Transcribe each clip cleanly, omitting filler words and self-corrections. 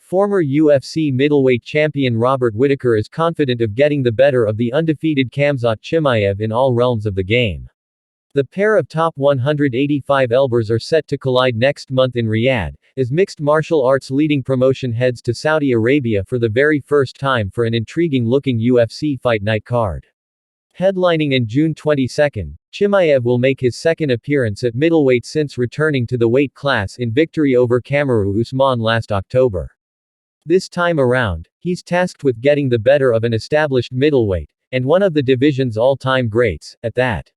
Former UFC middleweight champion Robert Whittaker is confident of getting the better of the undefeated Khamzat Chimaev in all realms of the game. The pair of top 185 elbers are set to collide next month in Riyadh, as mixed martial arts leading promotion heads to Saudi Arabia for the very first time for an intriguing-looking UFC Fight Night card. Headlining in June 22, Chimaev will make his second appearance at middleweight since returning to the weight class in victory over Kamaru Usman last October. This time around, he's tasked with getting the better of an established middleweight, and one of the division's all-time greats, at that.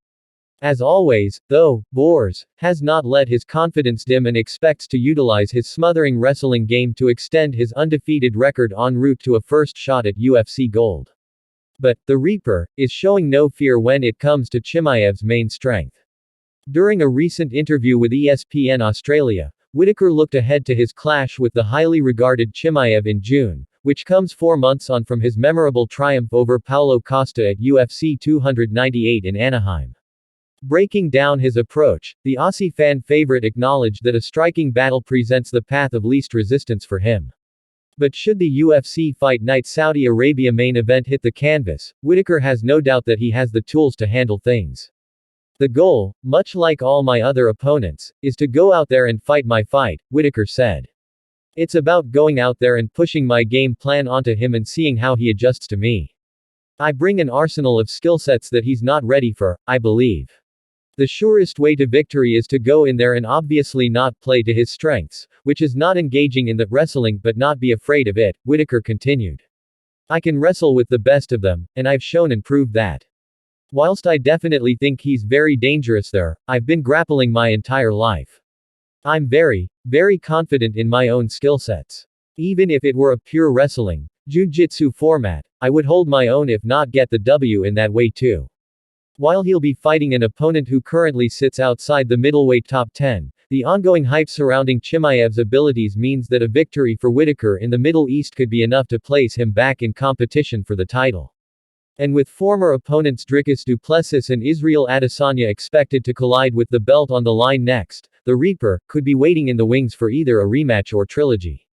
As always, though, Borz has not let his confidence dim and expects to utilize his smothering wrestling game to extend his undefeated record en route to a first shot at UFC gold. But, the Reaper is showing no fear when it comes to Chimaev's main strength. During a recent interview with ESPN Australia, Whittaker looked ahead to his clash with the highly regarded Chimaev in June, which comes 4 months on from his memorable triumph over Paulo Costa at UFC 298 in Anaheim. Breaking down his approach, the Aussie fan favorite acknowledged that a striking battle presents the path of least resistance for him. But should the UFC Fight Night Saudi Arabia main event hit the canvas, Whittaker has no doubt that he has the tools to handle things. The goal, much like all my other opponents, is to go out there and fight my fight, Whittaker said. It's about going out there and pushing my game plan onto him and seeing how he adjusts to me. I bring an arsenal of skill sets that he's not ready for, I believe. The surest way to victory is to go in there and obviously not play to his strengths, which is not engaging in the wrestling but not be afraid of it, Whittaker continued. I can wrestle with the best of them, and I've shown and proved that. Whilst I definitely think he's very dangerous there, I've been grappling my entire life. I'm very confident in my own skill sets. Even if it were a pure wrestling, jiu-jitsu format, I would hold my own if not get the W in that way too. While he'll be fighting an opponent who currently sits outside the middleweight top 10, the ongoing hype surrounding Chimaev's abilities means that a victory for Whittaker in the Middle East could be enough to place him back in competition for the title. And with former opponents Dricus du Plessis and Israel Adesanya expected to collide with the belt on the line next, the Reaper could be waiting in the wings for either a rematch or trilogy.